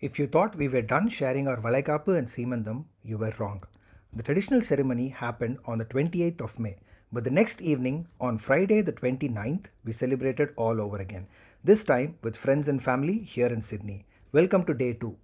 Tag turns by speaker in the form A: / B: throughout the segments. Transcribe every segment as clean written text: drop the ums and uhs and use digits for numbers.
A: If you thought we were done sharing our Valaikaappu and Seemantham, you were wrong. The traditional ceremony happened on the 28th of May, but the next evening, on Friday the 29th, we celebrated all over again. This time with friends and family here in Sydney. Welcome to day 2.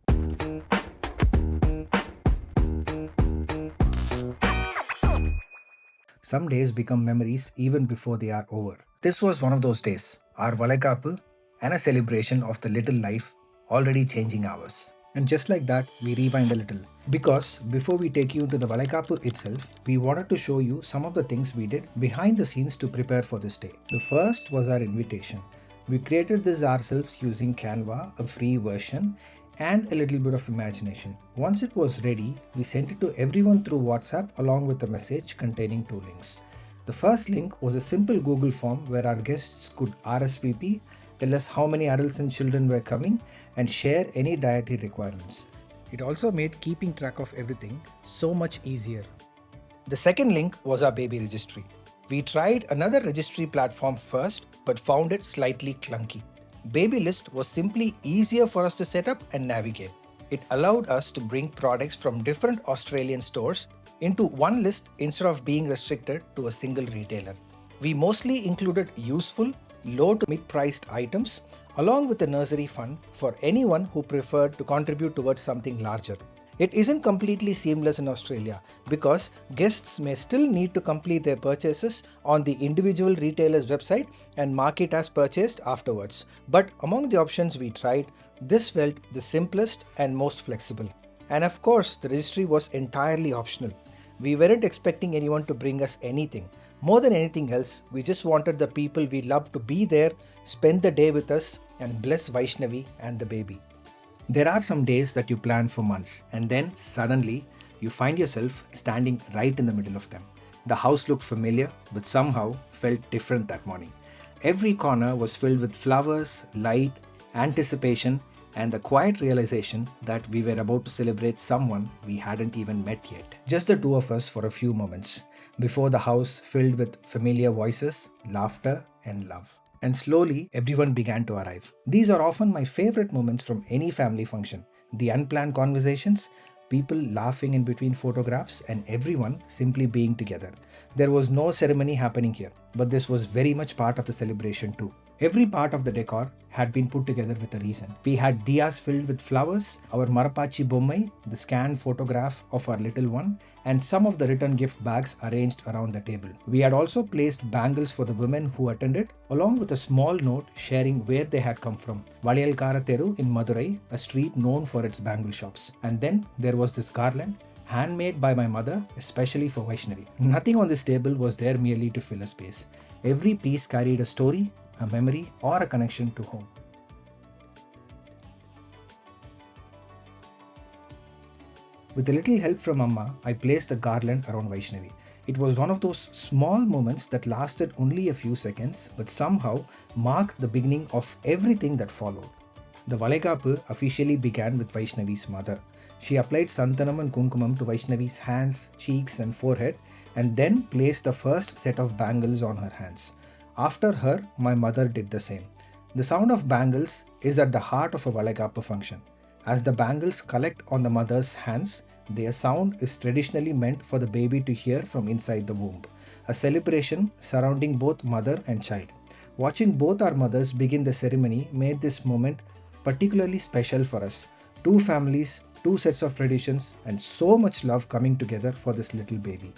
A: Some days become memories even before they are over. This was one of those days, our Valaikaapu and a celebration of the little life already changing ours. And just like that, we rewind a little. Because before we take you into the Valaikaapu itself, we wanted to show you some of the things we did behind the scenes to prepare for this day. The first was our invitation. We created this ourselves using Canva, a free version, and a little bit of imagination. Once it was ready, we sent it to everyone through WhatsApp along with a message containing 2 links. The first link was a simple Google form where our guests could RSVP, tell us how many adults and children were coming, and share any dietary requirements. It also made keeping track of everything so much easier. The second link was our baby registry. We tried another registry platform first but found it slightly clunky. Baby List was simply easier for us to set up and navigate. It allowed us to bring products from different Australian stores into one list instead of being restricted to a single retailer. We mostly included useful, low to mid-priced items along with a nursery fund for anyone who preferred to contribute towards something larger. It isn't completely seamless in Australia because guests may still need to complete their purchases on the individual retailer's website and mark it as purchased afterwards. But among the options we tried, this felt the simplest and most flexible. And of course, the registry was entirely optional. We weren't expecting anyone to bring us anything. More than anything else, we just wanted the people we love to be there, spend the day with us, and bless Vaishnavi and the baby. There are some days that you plan for months and then suddenly you find yourself standing right in the middle of them. The house looked familiar but somehow felt different that morning. Every corner was filled with flowers, light, anticipation, and the quiet realization that we were about to celebrate someone we hadn't even met yet. Just the two of us for a few moments before the house filled with familiar voices, laughter, and love. And slowly, everyone began to arrive. These are often my favorite moments from any family function. The unplanned conversations, people laughing in between photographs, and everyone simply being together. There was no ceremony happening here, but this was very much part of the celebration too. Every part of the decor had been put together with a reason. We had diyas filled with flowers, our Marapachi Bommai, the scanned photograph of our little one, and some of the return gift bags arranged around the table. We had also placed bangles for the women who attended, along with a small note sharing where they had come from. Valaikaappu in Madurai, a street known for its bangle shops. And then there was this garland, handmade by my mother, especially for Vaishnavi. Nothing on this table was there merely to fill a space. Every piece carried a story, a memory, or a connection to home. With a little help from Amma, I placed the garland around Vaishnavi. It was one of those small moments that lasted only a few seconds, but somehow marked the beginning of everything that followed. The Valaikaapu officially began with Vaishnavi's mother. She applied Santhanam and Kunkumam to Vaishnavi's hands, cheeks, and forehead, and then placed the first set of bangles on her hands. After her, my mother did the same. The sound of bangles is at the heart of a Valaikaapu function. As the bangles collect on the mother's hands, their sound is traditionally meant for the baby to hear from inside the womb, a celebration surrounding both mother and child. Watching both our mothers begin the ceremony made this moment particularly special for us. Two families, two sets of traditions, and so much love coming together for this little baby.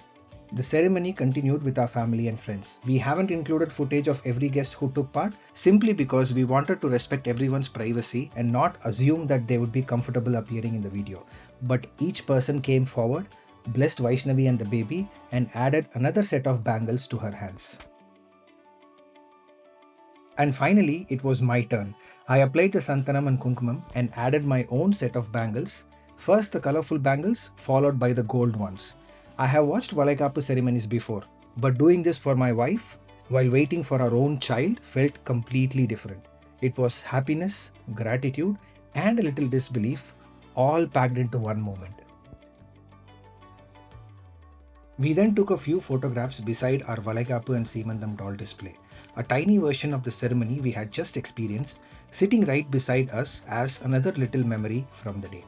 A: The ceremony continued with our family and friends. We haven't included footage of every guest who took part simply because we wanted to respect everyone's privacy and not assume that they would be comfortable appearing in the video. But each person came forward, blessed Vaishnavi and the baby, and added another set of bangles to her hands. And finally, it was my turn. I applied the Santhanam and Kunkumam and added my own set of bangles. First the colorful bangles, followed by the gold ones. I have watched Valaikaapu ceremonies before, but doing this for my wife while waiting for our own child felt completely different. It was happiness, gratitude, and a little disbelief, all packed into one moment. We then took a few photographs beside our Valaikaapu and Seemantham doll display. a tiny version of the ceremony we had just experienced, sitting right beside us as another little memory from the day.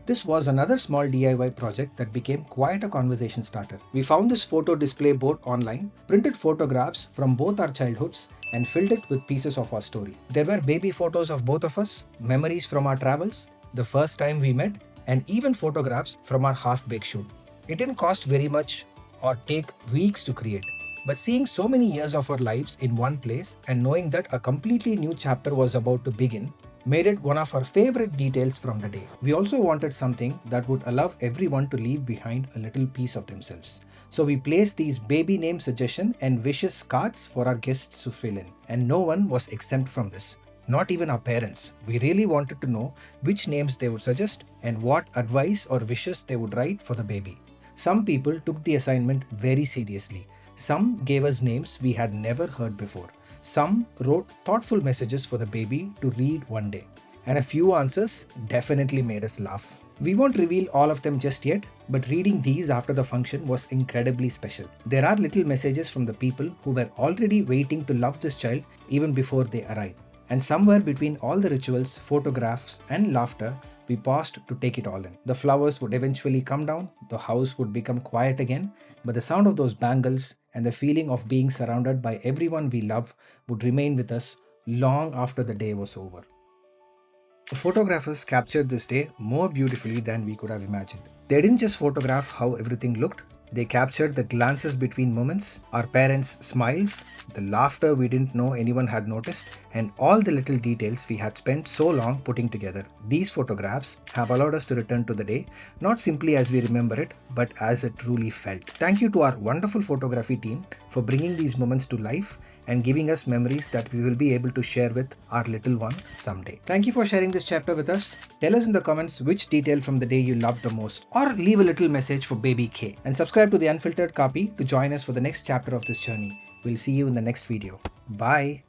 A: This was another small DIY project that became quite a conversation starter. We found this photo display board online, printed photographs from both our childhoods, and filled it with pieces of our story. There were baby photos of both of us, memories from our travels, the first time we met, and even photographs from our half-baked shoot. It didn't cost very much or take weeks to create. But seeing so many years of our lives in one place and knowing that a completely new chapter was about to begin made it one of our favorite details from the day. We also wanted something that would allow everyone to leave behind a little piece of themselves. So we placed these baby name suggestion and wishes cards for our guests to fill in. And no one was exempt from this. Not even our parents. We really wanted to know which names they would suggest and what advice or wishes they would write for the baby. Some people took the assignment very seriously. Some gave us names we had never heard before. Some wrote thoughtful messages for the baby to read one day. And a few answers definitely made us laugh. We won't reveal all of them just yet, but reading these after the function was incredibly special. There are little messages from the people who were already waiting to love this child even before they arrived. And somewhere between all the rituals, photographs, and laughter, we paused to take it all in. The flowers would eventually come down, the house would become quiet again, but the sound of those bangles and the feeling of being surrounded by everyone we love would remain with us long after the day was over. The photographers captured this day more beautifully than we could have imagined. They didn't just photograph how everything looked, they captured the glances between moments, our parents' smiles, the laughter we didn't know anyone had noticed, and all the little details we had spent so long putting together. These photographs have allowed us to return to the day, not simply as we remember it, but as it truly felt. Thank you to our wonderful photography team for bringing these moments to life and giving us memories that we will be able to share with our little one someday. Thank you for sharing this chapter with us. Tell us in the comments which detail from the day you loved the most, or leave a little message for baby K. And subscribe to the Unfiltered Kaapi to join us for the next chapter of this journey. We'll see you in the next video. Bye.